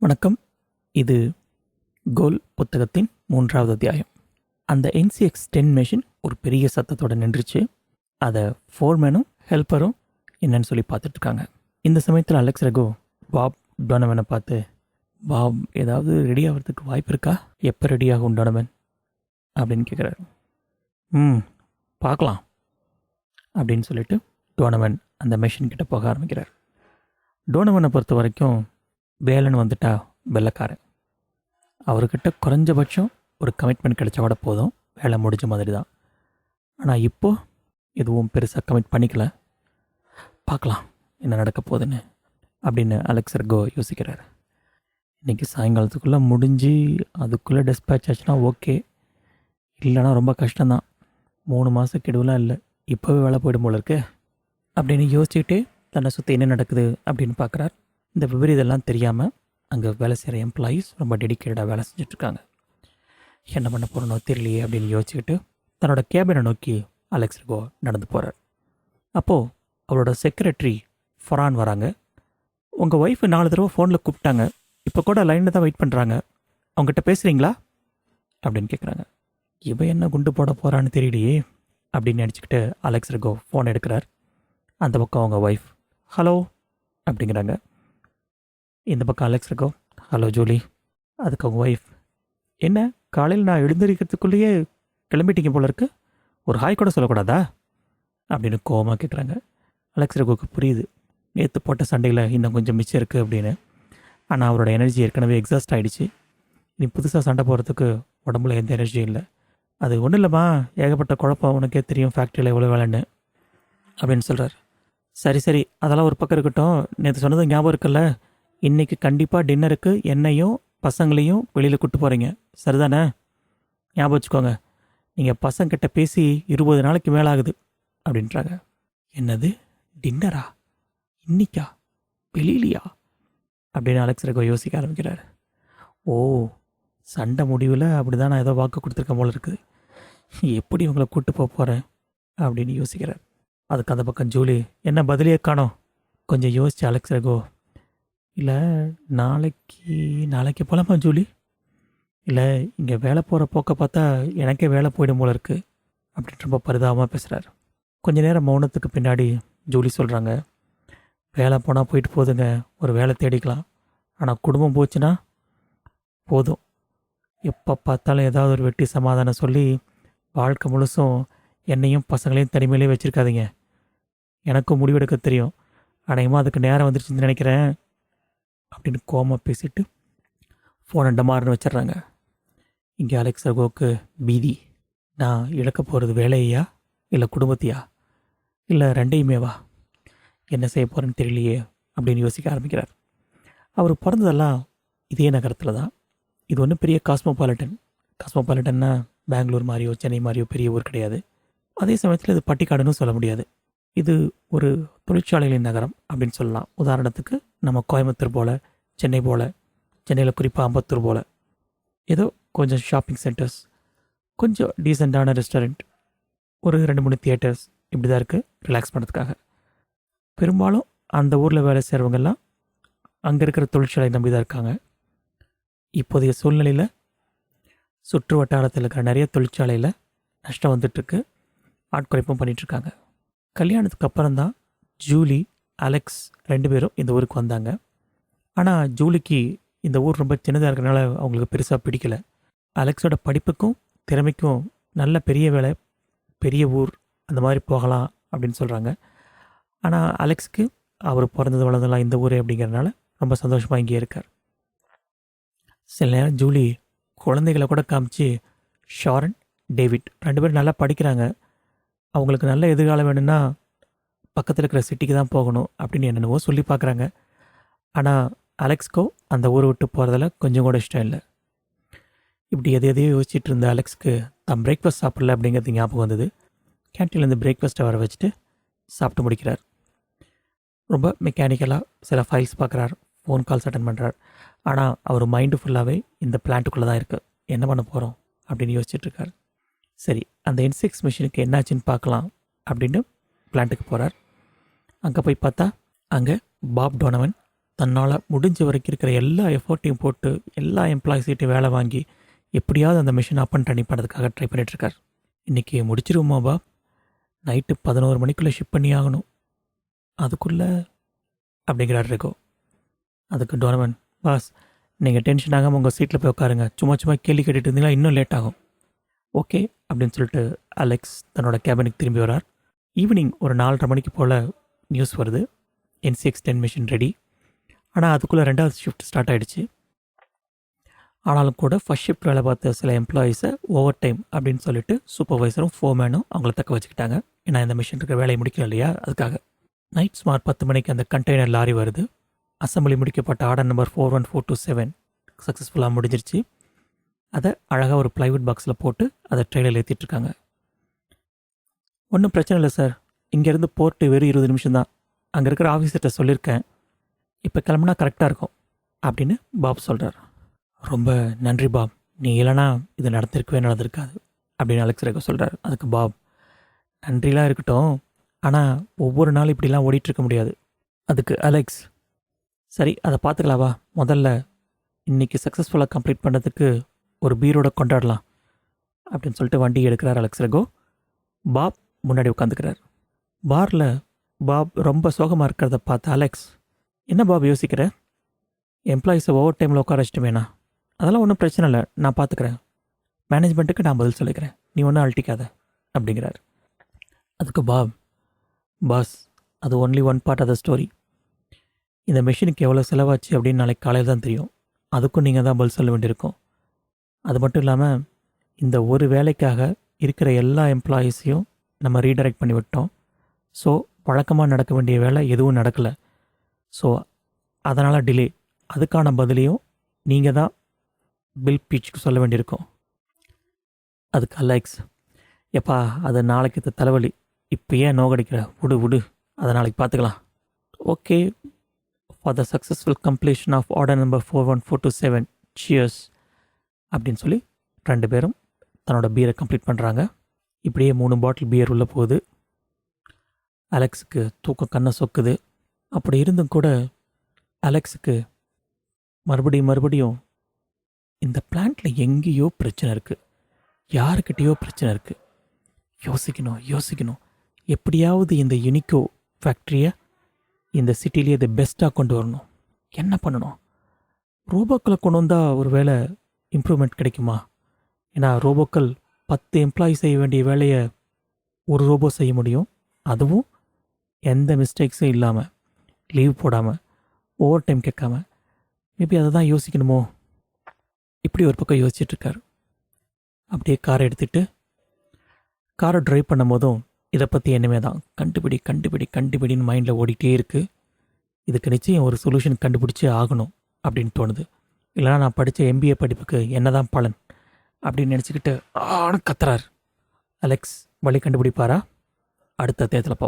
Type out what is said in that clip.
வணக்கம். இது கோல் புத்தகத்தின் 3வது அத்தியாயம். அந்த NCX-10 மெஷின் ஒரு பெரிய சத்தத்தோட நின்றுச்சு. அதை ஃபோர்மேனும் ஹெல்ப்பரும் என்னன்னு சொல்லி பார்த்துட்டு இருக்காங்க. இந்த சமயத்தில் அலெக்ஸ் ரகு பாப் டோனவனை பார்த்து, பாப் ஏதாவது ரெடி ஆகிறதுக்கு வாய்ப்பு இருக்கா? எப்போ ரெடி ஆகும் டோனவன் அப்படின்னு கேட்குறாரு. பார்க்கலாம் அப்படின்னு சொல்லிட்டு டோனவன் அந்த மெஷின் கிட்ட போக ஆரம்பிக்கிறார். டோனவனை பொறுத்த வரைக்கும் வேலைன்னு வந்துட்டா வெள்ளைக்காரன். அவர்கிட்ட குறைஞ்சபட்சம் ஒரு கமிட்மெண்ட் கிடைச்சா கூட போதும், வேலை முடிஞ்ச மாதிரி தான். ஆனால் இப்போது எதுவும் பெருசாக கமிட் பண்ணிக்கல, பார்க்கலாம் என்ன நடக்க போகுதுன்னு அப்படின்னு அலெக்ஸ் ரகு யோசிக்கிறார். இன்றைக்கி சாயங்காலத்துக்குள்ளே முடிஞ்சு அதுக்குள்ளே டிஸ்பேச் ஆச்சுன்னா ஓகே, இல்லைனா ரொம்ப கஷ்டம்தான். 3 மாத கெடுவெலாம் இல்லை, இப்போவே வேலை போயிடும் போல இருக்கு அப்படின்னு யோசிச்சுக்கிட்டே தன்னை சுற்றி என்ன நடக்குது அப்படின்னு பார்க்குறார். இந்த விபரீதெல்லாம் தெரியாமல் அங்கே வேலை செய்கிற எம்ப்ளாயீஸ் ரொம்ப டெடிக்கேட்டடாக வேலை செஞ்சுட்ருக்காங்க. என்ன பண்ண போகிறனோ தெரியலையே அப்படின்னு யோசிச்சுக்கிட்டு தன்னோட கேபினை நோக்கி அலெக்ஸ் ரகு நடந்து போகிறார். அப்போது அவரோட செக்ரட்டரி ஃபரான் வராங்க. உங்கள் ஒய்ஃபு 4 தடவை ஃபோனில் கூப்பிட்டாங்க, இப்போ கூட லைனில் தான் வெயிட் பண்ணுறாங்க, அவங்ககிட்ட பேசுகிறீங்களா அப்படின்னு கேட்குறாங்க. இவன் என்ன குண்டு போட போகிறான்னு தெரியலையே அப்படின்னு நினச்சிக்கிட்டு அலெக்ஸ் ரகு ஃபோன் எடுக்கிறார். அந்த பக்கம் அவங்க ஒய்ஃப் ஹலோ அப்படிங்கிறாங்க. இந்த பக்கம் அலெக்ஸ் ரகு ஹலோ ஜூலி. அதுக்கு அவங்க ஒய்ஃப், என்ன காலையில் நான் எழுந்திருக்கிறதுக்குள்ளேயே கிளம்பிட்டீங்க போல இருக்கு, ஒரு ஹாய் கூட சொல்லக்கூடாதா அப்படின்னு கோவமாக கேட்குறாங்க. அலெக்ஸ் ரகுவுக்கு புரியுது, நேற்று போட்ட சண்டையில் இன்னும் கொஞ்சம் மிச்சம் இருக்குது அப்படின்னு. ஆனால் அவரோட எனர்ஜி ஏற்கனவே எக்ஸாஸ்ட் ஆகிடுச்சு. நீ புதுசாக சண்டை போகிறதுக்கு உடம்புல எந்த எனர்ஜியும் இல்லை. அது ஒன்றும் இல்லைம்மா, ஏகப்பட்ட குழப்பம், உனக்கே தெரியும் ஃபேக்ட்ரியில் எவ்வளோ வேலைன்னு அப்படின்னு சொல்கிறார். சரி அதெல்லாம் ஒரு பக்கம் இருக்கட்டும், நேற்று சொன்னது ஞாபகம் இருக்குல்ல, இன்றைக்கி கண்டிப்பாக டின்னருக்கு என்னையும் பசங்களையும் வெளியில் கூப்பிட்டு போகிறீங்க, சரிதானே? ஞாபகம் வச்சுக்கோங்க, நீங்கள் பசங்கிட்ட பேசி 20 நாளைக்கு மேலே ஆகுது அப்படின்றாங்க. என்னது டின்னரா, இன்னிக்கா, வெளியிலையா அப்படின்னு அலெக்ஸ் ரகு யோசிக்க ஆரம்பிக்கிறார். ஓ, சண்டை முடிவில் அப்படி தான் நான் ஏதோ வாக்கு கொடுத்துருக்க போல இருக்குது, எப்படி உங்களை கூப்பிட்டு போக போகிறேன் அப்படின்னு யோசிக்கிறார். அதுக்கு அந்த பக்கம் ஜூலி, என்ன பதிலே காணோம். கொஞ்சம் யோசிச்சு அலெக்ஸ் ரகு, இல்லை நாளைக்கு போகலாமா ஜூலி? இல்லை இங்கே வேலை போகிற போக்க பார்த்தா எனக்கே வேலை போயிடும் போல இருக்குது அப்படின்ட்டு ரொம்ப பரிதாபமாக பேசுகிறார். கொஞ்ச நேரம் மௌனத்துக்கு பின்னாடி ஜூலி சொல்கிறாங்க, வேலை போனால் போயிட்டு போதுங்க, ஒரு வேலை தேடிக்கலாம். ஆனால் குடும்பம் போச்சுன்னா போதும், எப்போ பார்த்தாலும் ஏதாவது ஒரு வெட்டி சமாதானம் சொல்லி வாழ்க்கை முழுசும் என்னையும் பசங்களையும் தனிமையிலே வச்சுருக்காதீங்க. எனக்கும் முடிவெடுக்க தெரியும், அநேகமாக அதுக்கு நேரம் வந்துருச்சுன்னு நினைக்கிறேன் அப்படின்னு கோமா பேசிட்டு ஃபோனை டமார்னு வச்சிட்றாங்க. இங்கே அலெக்ஸ் ரகுவுக்கு பீதி. நான் இழக்க போகிறது வேலையா இல்லை குடும்பத்தையா, இல்லை ரெண்டையுமேவா? என்ன செய்ய போகிறேன்னு தெரியலையே அப்படின்னு யோசிக்க ஆரம்பிக்கிறார். அவர் பிறந்ததெல்லாம் இதே நகரத்தில் தான். இது ஒன்றும் பெரிய காஸ்மோபாலிட்டன்னா பெங்களூர் மாதிரியோ சென்னை மாதிரியோ பெரிய ஊர் கிடையாது. அதே சமயத்தில் இது பட்டிக்காடுன்னு சொல்ல முடியாது. இது ஒரு தொழிற்சாலைகளின் நகரம் அப்படின்னு சொல்லலாம். உதாரணத்துக்கு நம்ம கோயம்புத்தூர் போல், சென்னை போல், சென்னையில் குறிப்பாக அம்பத்தூர் போல் ஏதோ கொஞ்சம் ஷாப்பிங் சென்டர்ஸ், கொஞ்சம் டீசெண்டான ரெஸ்டாரண்ட், ஒரு 2-3 தியேட்டர்ஸ், இப்படி தான் இருக்குது ரிலாக்ஸ் பண்ணுறதுக்காக. பெரும்பாலும் அந்த ஊரில் வேலை செய்கிறவங்கெல்லாம் அங்கே இருக்கிற தொழிற்சாலை நம்பி தான் இருக்காங்க. இப்போதைய சூழ்நிலையில் சுற்று வட்டாரத்தில் இருக்கிற நிறைய தொழிற்சாலையில் நஷ்டம் வந்துட்டுருக்கு, ஆட்குறைப்பும் பண்ணிகிட்ருக்காங்க. கல்யாணத்துக்கு அப்புறம் தான் ஜூலி, அலெக்ஸ் 2 பேரும் இந்த ஊருக்கு வந்தாங்க. ஆனால் ஜூலிக்கு இந்த ஊர் ரொம்ப சின்னதாக இருக்கிறனால அவங்களுக்கு பெருசாக பிடிக்கலை. அலெக்ஸோட படிப்புக்கும் திறமைக்கும் நல்ல பெரிய வேலை, பெரிய ஊர் அந்த மாதிரி போகலாம் அப்படின்னு சொல்கிறாங்க. ஆனால் அலெக்ஸுக்கு அவர் பிறந்தது வளர்ந்தெல்லாம் இந்த ஊரே அப்படிங்கிறனால ரொம்ப சந்தோஷமாக இங்கே இருக்கார். சில நேரம் ஜூலி குழந்தைகளை கூட காமிச்சு, ஷாரன், டேவிட் 2 பேரும் நல்லா படிக்கிறாங்க, அவங்களுக்கு நல்ல எதிர்காலம் வேணும்னா பக்கத்தில் இருக்கிற சிட்டிக்கு தான் போகணும் அப்படின்னு என்னென்னவோ சொல்லி பார்க்குறாங்க. ஆனால் அலெக்ஸ்க்கோ அந்த ஊரை விட்டு போகிறதில் கொஞ்சம் கூட இஷ்டம் இல்லை. இப்படி எதையோ யோசிச்சுட்டு இருந்த அலெக்ஸ்க்கு தான் பிரேக்ஃபாஸ்ட் சாப்பிடல அப்படிங்கிறது ஞாபகம் வந்தது. கேன்டீன்லேருந்து பிரேக்ஃபாஸ்ட்டை வர வச்சுட்டு சாப்பிட்டு முடிக்கிறார். ரொம்ப மெக்கானிக்கலாக சில ஃபைல்ஸ் பார்க்குறார், ஃபோன் கால்ஸ் அட்டன் பண்ணுறார். ஆனால் அவர் மைண்டு ஃபுல்லாகவே இந்த பிளான்ட்டுக்குள்ளே தான் இருக்குது, என்ன பண்ண போகிறோம் அப்படின்னு யோசிச்சுட்ருக்கார். சரி, அந்த NCX மிஷினுக்கு என்னாச்சுன்னு பார்க்கலாம் அப்படின்னு பிளான்ட்டுக்கு போகிறார். அங்கே போய் பார்த்தா அங்கே பாப் டோனவன் தன்னால் முடிஞ்ச வரைக்கும் இருக்கிற எல்லா எஃபோர்ட்டையும் போட்டு எல்லா எம்ப்ளாயிஸ்கிட்டையும் வேலை வாங்கி எப்படியாவது அந்த மிஷின் அப் அண்ட் ரன்னிங் பண்ணுறதுக்காக ட்ரை பண்ணிகிட்ருக்கார். இன்றைக்கி முடிச்சிருவோமா பாப்? நைட்டு 11 மணிக்குள்ளே ஷிப் பண்ணி ஆகணும். அதுக்குள்ளே அப்படிங்கிறார் ரெகோ. அதுக்கு டோனவன், பாஸ் நீங்கள் டென்ஷன் ஆகாமல் உங்கள் சீட்டில் போய் உட்காருங்க, சும்மா சும்மா கேள்வி கேட்டுட்டு இருந்தீங்களா இன்னும் லேட் ஆகும். ஓகே அப்படின்னு சொல்லிட்டு அலெக்ஸ் தன்னோட கேபினுக்கு திரும்பி வரார். ஈவினிங் ஒரு 4:30 மணிக்கு போல் நியூஸ் வருது, NCX-10 மிஷின் ரெடி. ஆனால் அதுக்குள்ளே 2வது ஷிஃப்ட் ஸ்டார்ட் ஆகிடுச்சு. ஆனாலும் கூட ஃபஸ்ட் ஷிஃப்ட் வேலை பார்த்த சில எம்ப்ளாயீஸை ஓவர் டைம் அப்படின்னு சொல்லிட்டு சூப்பர்வைசரும் ஃபோர்மேனும் அவங்கள தக்க வச்சுக்கிட்டாங்க. ஏன்னா இந்த மிஷின் இருக்கிற வேலையை முடிக்கல இல்லையா, அதுக்காக. நைட் சுமார் 10 மணிக்கு அந்த கண்டெய்னர் லாரி வருது. அசம்பிளி முடிக்கப்பட்ட ஆர்டர் நம்பர் 41427 சக்ஸஸ்ஃபுல்லாக முடிஞ்சிருச்சு. அதை அழகாக ஒரு ப்ளைவுட் பாக்ஸில் போட்டு அதை ட்ரெயிலில் ஏற்றிட்டுருக்காங்க. ஒன்றும் பிரச்சனை இல்லை சார், இங்கேருந்து போர்ட்டு வெறும் 20 நிமிஷம் தான். அங்கே இருக்கிற ஆஃபீஸர்கிட்ட சொல்லியிருக்கேன், இப்போ கிளம்புனா கரெக்டாக இருக்கும் அப்படின்னு பாப் சொல்கிறார். ரொம்ப நன்றி பாப், நீ இல்லைனா இது நடந்திருக்காது அப்படின்னு அலெக்ஸ் ரெகோ சொல்கிறார். அதுக்கு பாப், நன்றிலாம் இருக்கட்டும், ஆனால் ஒவ்வொரு நாளும் இப்படிலாம் ஓடிட்டுருக்க முடியாது. அதுக்கு அலெக்ஸ், சரி அதை பார்த்துக்கலாவா, முதல்ல இன்றைக்கி சக்ஸஸ்ஃபுல்லாக கம்ப்ளீட் பண்ணுறதுக்கு ஒரு பீரோட கொண்டாடலாம் அப்படின்னு சொல்லிட்டு வண்டி எடுக்கிறார் அலெக்ஸ் ரெகோ. பாப் முன்னாடி உட்காந்துக்கிறார். பாரில் பாப் ரொம்ப சோகமாக இருக்கிறத பார்த்து அலெக்ஸ், என்ன பாப் யோசிக்கிற? எம்ப்ளாயீஸை ஓவர் டைமில் உட்கார வச்சிட்டுமேண்ணா? அதெல்லாம் ஒன்றும் பிரச்சனை இல்லை, நான் பார்த்துக்கிறேன். மேனேஜ்மெண்ட்டுக்கு நான் பதில் சொல்லிக்கிறேன், நீ ஒன்றும் அழட்டிக்காத அப்படிங்கிறார். அதுக்கு பாப், பாஸ் அது only one part of the story. இந்த மெஷினுக்கு எவ்வளோ செலவாச்சு அப்படின்னு நாளைக்கு காலையில் தான் தெரியும். அதுக்கும் நீங்கள் தான் பதில் சொல்ல வேண்டியிருக்கும். அது மட்டும் இல்லாமல் இந்த ஒரு வேலைக்காக இருக்கிற எல்லா எம்ப்ளாயீஸையும் நம்ம ரீடைரக்ட் பண்ணி விட்டோம். ஸோ வழக்கமாக நடக்க வேண்டிய வேலை எதுவும் நடக்கலை. ஸோ அதனால் டிலே. அதுக்கான பதிலையும் நீங்கள் தான் பில் பீச்சுக்கு சொல்ல வேண்டியிருக்கும். அதுக்கு அலெக்ஸ், எப்பா அது நாளைக்கு தலைவலி, இப்போ ஏன் நோகடிக்கிற, விடு அதை நாளைக்கு பார்த்துக்கலாம். Okay, for the successful completion of order number 41427 cheers அப்படின்னு சொல்லி 2 பேரும் தன்னோட பீரை கம்ப்ளீட் பண்ணுறாங்க. இப்படியே 3 பாட்டில் பியர் உள்ளே போகுது. அலெக்ஸுக்கு தூக்கம் கண்ணை சொக்குது. அப்படி இருந்தும் கூட அலெக்ஸுக்கு மறுபடியும் இந்த பிளான்ட்டில் எங்கேயோ பிரச்சனை இருக்குது, யாருக்கிட்டேயோ பிரச்சனை இருக்குது. யோசிக்கணும் எப்படியாவது இந்த யுனிக்கோ ஃபேக்ட்ரியை இந்த சிட்டிலேயே அதை பெஸ்ட்டாக கொண்டு வரணும். என்ன பண்ணணும்? ரோபோக்களை கொண்டு வந்தால் ஒரு வேளை இம்ப்ரூவ்மெண்ட் கிடைக்குமா? ஏன்னா ரோபோக்கள் 10 எம்ப்ளாயி செய்ய வேண்டிய வேலையை ஒரு ரோபோ செய்ய முடியும். அதுவும் எந்த மிஸ்டேக்ஸும் இல்லாமல், லீவ் போடாமல், ஓவர் டைம் கேட்காம. மேபி அதை தான் யோசிக்கணுமோ? இப்படி ஒரு பக்கம் யோசிச்சுட்ருக்கார். அப்படியே காரை எடுத்துகிட்டு காரை ட்ரைவ் பண்ணும் போதும் இதை பற்றி என்னமே தான் கண்டுபிடின்னு மைண்டில் ஓடிட்டே இருக்குது. இதுக்கு நிச்சயம் ஒரு சொல்யூஷன் கண்டுபிடிச்சே ஆகணும் அப்படின்னு தோணுது. இல்லைனா நான் படித்த MBA படிப்புக்கு என்ன தான் பலன் அப்படின்னு நினச்சிக்கிட்டு கத்துறார். அலெக்ஸ் வழி கண்டுபிடிப்பாரா? அடுத்த தேர்தலை பார்ப்போம்.